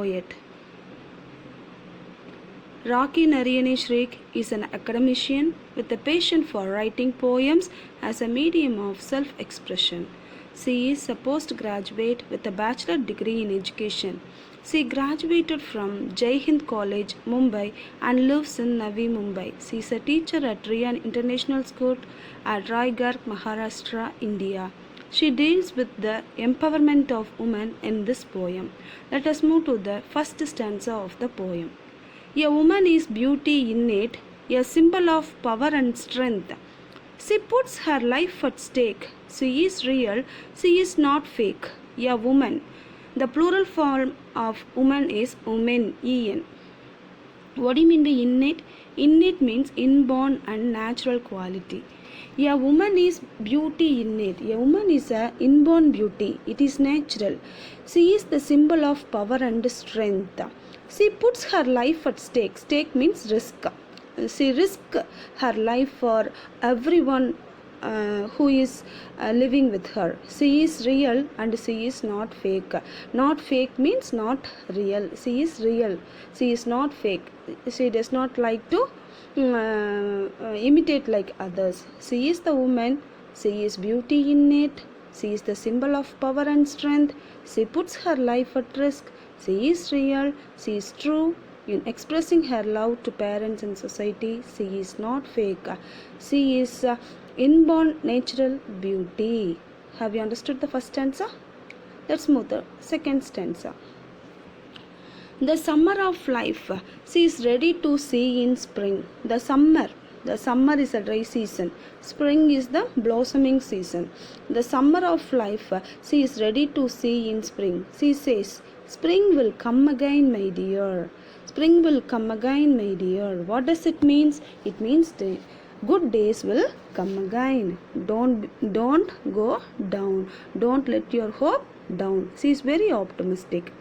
poet. Rocky Narayani Shrek is an academician with a passion for writing poems as a medium of self-expression. She is a postgraduate with a bachelor degree in education. She graduated from Jai Hind College, Mumbai and lives in Navi Mumbai. She is a teacher at Riyan International School at Raigarh, Maharashtra, India. She deals with the empowerment of women in this poem. Let us move to the first stanza of the poem. A woman is beauty innate, a symbol of power and strength. She puts her life at stake. She is real, she is not fake. A woman. The plural form of woman is women, en. What do you mean by innate? Innate means inborn and natural quality. A woman is beauty innate. A woman is an inborn beauty. It is natural. She is the symbol of power and strength. She puts her life at stake. Stake means risk. She risks her life for everyone who is living with her. She is real and she is not fake. Not fake means not real. She is real. She is not fake. She does not like to imitate like others. She is the woman. She is beauty innate. She is the symbol of power and strength. She puts her life at risk. She is real. She is true. In expressing her love to parents and society, she is not fake. She is inborn natural beauty. Have you understood the first stanza? Let's move to the second stanza. The summer of life, she is ready to see in spring. The summer is a dry season. Spring is the blossoming season. The summer of life, she is ready to see in spring. She says, spring will come again, my dear. Spring will come again, my dear. What does it mean? It means the good days will come again. Don't go down. Don't let your hope down. She is very optimistic.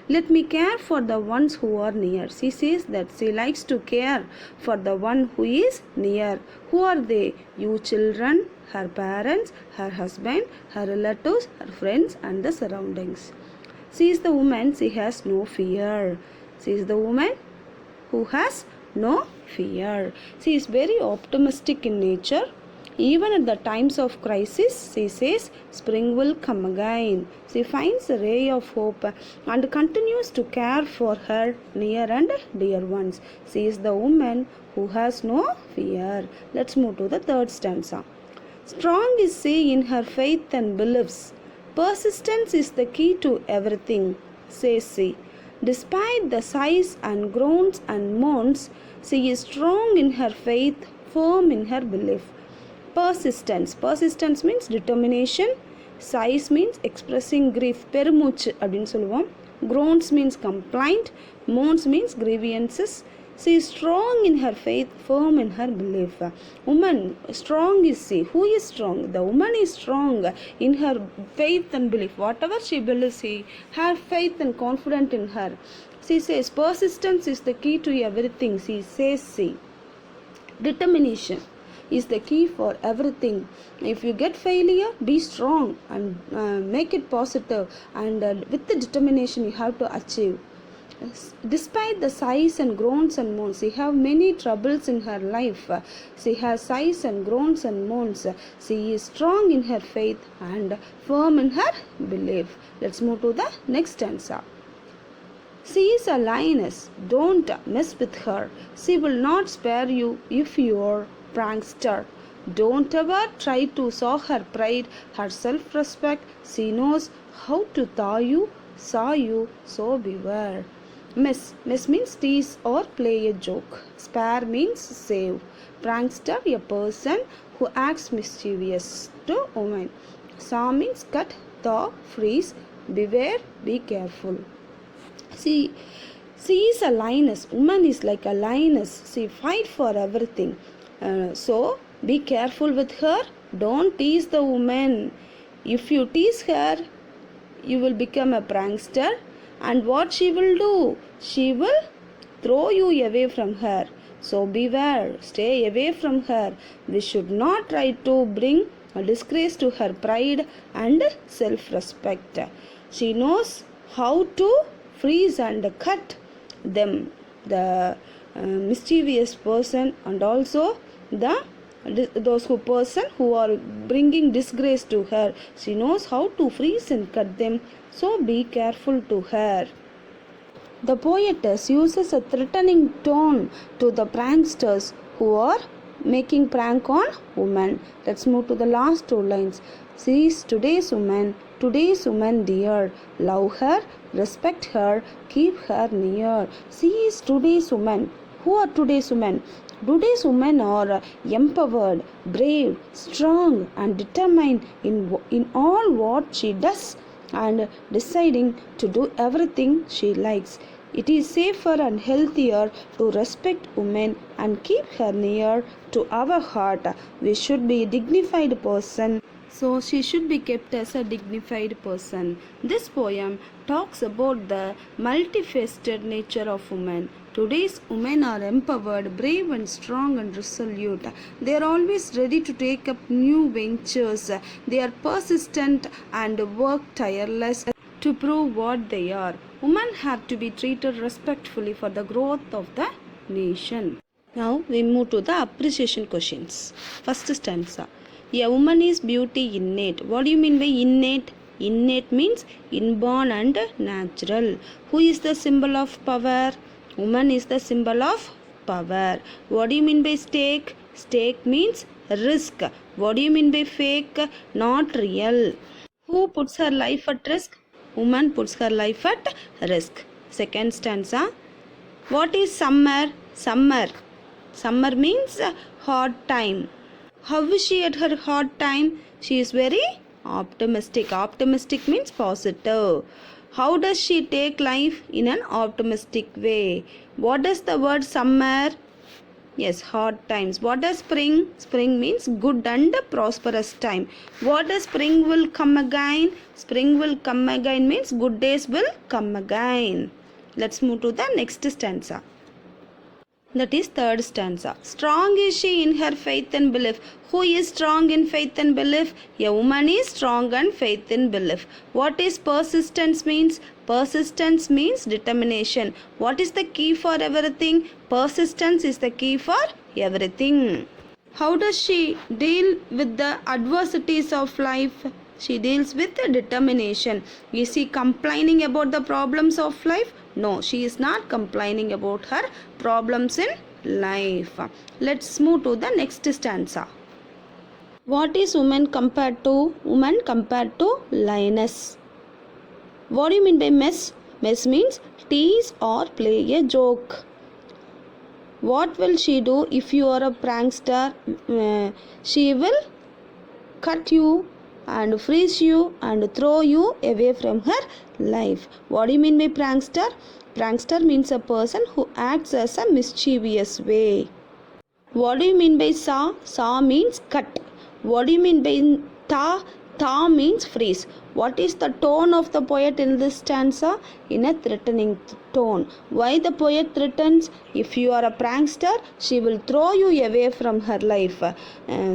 Let me care for the ones who are near. She says that she likes to care for the one who is near. Who are they? You children, her parents, her husband, her relatives, her friends and the surroundings. She is the woman, she has no fear. She is the woman who has no fear. She is very optimistic in nature. Even at the times of crisis, she says, spring will come again. She finds a ray of hope and continues to care for her near and dear ones. She is the woman who has no fear. Let's move to the third stanza. Strong is she in her faith and beliefs. Persistence is the key to everything, says she. Despite the sighs and groans and moans, she is strong in her faith, firm in her belief. Persistence. Persistence means determination. Sighs means expressing grief. பெருமூச்சு அப்படின்னு சொல்லுவோம். Groans means complaint. Moans means grievances. She is strong in her faith, firm in her belief. Woman, strong is she. Who is strong? The woman is strong in her faith and belief. Whatever she believes, she has faith and confidence in her. She says persistence is the key to everything. She says determination is the key for everything. If you get failure, be strong and make it positive, and with the determination you have to achieve. Despite the sighs and groans and moans, she have many troubles in her life. She has sighs and groans and moans. She is strong in her faith and firm in her belief. Let's move to the next stanza. She is a lioness. Don't mess with her. She will not spare you if you are prankster. Don't ever try to sow her pride, her self-respect. She knows how to saw you, so beware. Mess means tease or play a joke. Spare means save. Prankster, a person who acts mischievous to women. Saw means cut, thaw, freeze. Beware, be careful. She is a lioness. Woman is like a lioness. She fight for everything. So be careful with her. Don't tease the woman. If you tease her, you will become a prankster. And what she will do? She will throw you away from her. So beware. Stay away from her. We should not try to bring a disgrace to her pride and self-respect. She knows how to freeze and cut them, the mischievous person and also those person who are bringing disgrace to her. She knows how to freeze and cut them, so be careful to her. The poetess uses a threatening tone to the pranksters who are making prank on women. Let's move to the last two lines. She is today's woman dear. Love her, respect her, keep her near. She is today's woman. Who are today's women? Today's women are empowered, brave, strong and determined in all what she does and deciding to do everything she likes. It is safer and healthier to respect women and keep her near to our heart. We should be a dignified person, so she should be kept as a dignified person. This poem talks about the multifaceted nature of women. Today's women are empowered, brave and strong and resolute. They are always ready to take up new ventures. They are persistent and work tireless to prove what they are. Women have to be treated respectfully for the growth of the nation. Now we move to the appreciation questions. First stanza. A woman is beauty innate. What do you mean by innate? Innate means inborn and natural. Who is the symbol of power? Woman is the symbol of power. What do you mean by stake? Stake means risk. What do you mean by fake? Not real. Who puts her life at risk? Woman puts her life at risk. Second stanza. What is summer? Summer. Summer means hard time. How is she at her hard time? She is very optimistic. Optimistic means positive. How does she take life? In an optimistic way. What does the word summer? Yes, hard times. What does spring? Spring means good and prosperous time. What does spring will come again? Spring will come again means good days will come again. Let's move to the next stanza. That is third stanza. Strong is she in her faith and belief. Who is strong in faith and belief? A woman is strong in faith and belief. What is persistence means? Persistence means determination. What is the key for everything? Persistence is the key for everything. How does she deal with the adversities of life? She deals with determination. Is she complaining about the problems of life? No, she is not complaining about her problems in life. Let's move to the next stanza. What is woman compared to? Woman compared to lioness. What do you mean by mess? Mess means tease or play a joke. What will she do if you are a prankster? She will cut you and freeze you and throw you away from her life. What do you mean by prankster? Prankster means a person who acts as a mischievous way. What do you mean by saw? Saw means cut. What do you mean by thaw? Thaw means freeze. What is the tone of the poet in this stanza? In a threatening tone. Why the poet threatens? If you are a prankster, she will throw you away from her life.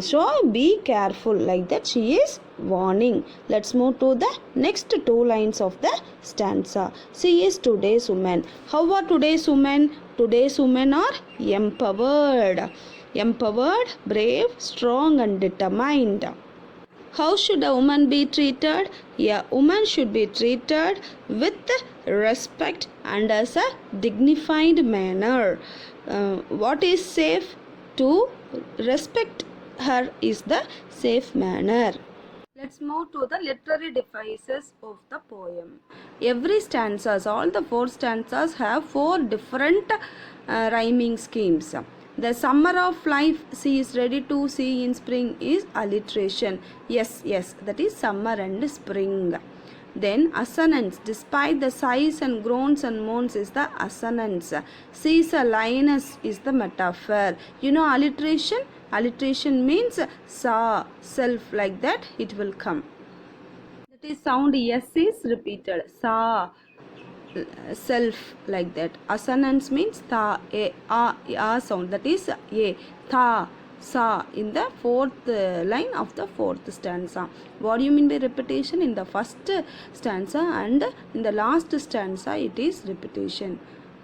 So be careful. Like that she is warning. Let's move to the next two lines of the stanza. She is today's woman. How are today's women? Today's women are empowered. Empowered, brave, strong and determined. How should a woman be treated? A woman should be treated with respect and as a dignified manner. What is safe? To respect her is the safe manner. Let's move to the literary devices of the poem. Every stanzas, all the four stanzas have four different rhyming schemes. The summer of life she is ready to see in spring is alliteration. Yes, that is summer and spring. Then assonance, despite the sighs and groans and moans is the assonance. She is a lioness is the metaphor. You know alliteration? Alliteration means sa, self, like that it will come. That is sound yes is repeated. Sa, self, like that. Assonance means tha, a sound, that is a, tha, saw in the fourth line of the fourth stanza. What do you mean by repetition? In the first stanza and in the last stanza it is repetition.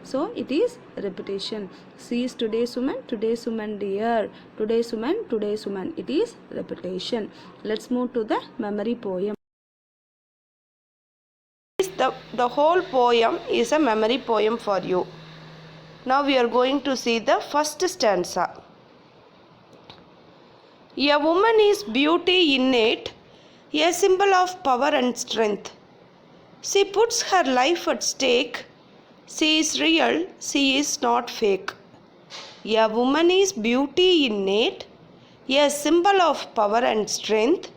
So it is repetition. She is today's woman dear. Today's woman. It is repetition. Let's move to the memory poem. The whole poem is a memory poem for you. Now we are going to see the first stanza. A woman is beauty innate, a symbol of power and strength. She puts her life at stake. She is real, she is not fake. A woman is beauty innate, a symbol of power and strength.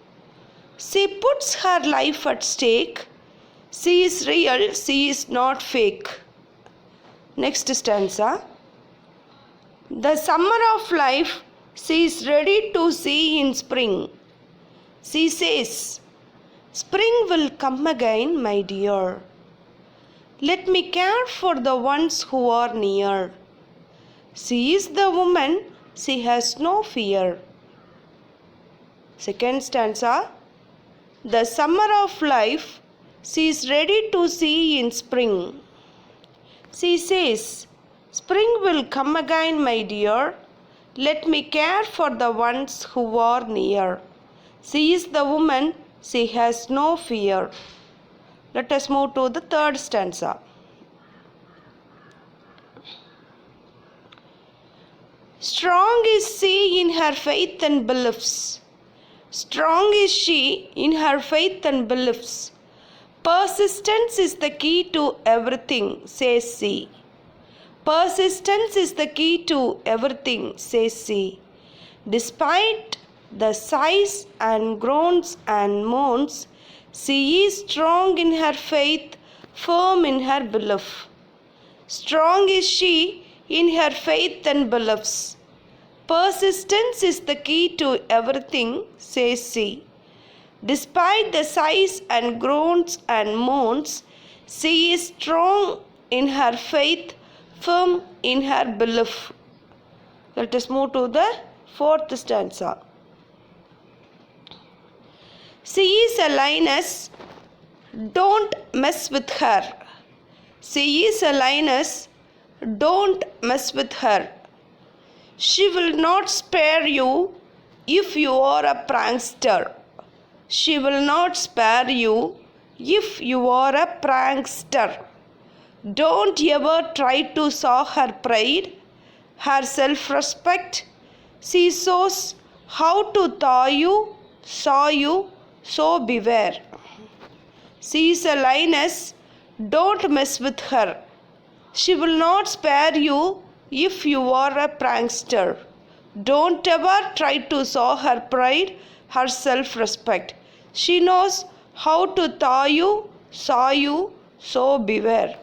She puts her life at stake. She is real, she is not fake. Next stanza. The summer of life she is ready to see in spring. She says, spring will come again, my dear. Let me care for the ones who are near. She is the woman, she has no fear. Second stanza. The summer of life she is ready to see in spring. She says, spring will come again, my dear. Let me care for the ones who are near. She is the woman, she has no fear. Let us move to the third stanza. Strong is she in her faith and beliefs. Strong is she in her faith and beliefs. Persistence is the key to everything, says she. Persistence is the key to everything, says she. Despite the sighs and groans and moans, she is strong in her faith, firm in her belief. Strong is she in her faith and beliefs. Persistence is the key to everything, says she. Despite the sighs and groans and moans, she is strong in her faith, firm in her belief. Let us move to the fourth stanza. She is a lioness, don't mess with her. She is a lioness, don't mess with her. She will not spare you if you are a prankster. She will not spare you if you are a prankster. Don't ever try to sow her pride, her self-respect. She shows how to thaw you, saw you, so beware. She is a lioness, don't mess with her. She will not spare you if you are a prankster. Don't ever try to sow her pride, her self-respect. She knows how to thaw you, saw you, so beware.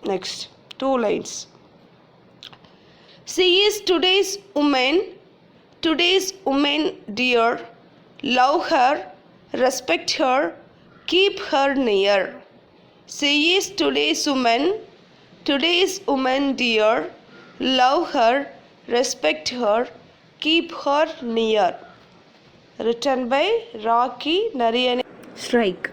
Next, 2 lines. She is today's woman dear. Love her, respect her, keep her near. She is today's woman dear. Love her, respect her, keep her near. Written by Rocky Narayan. Strike.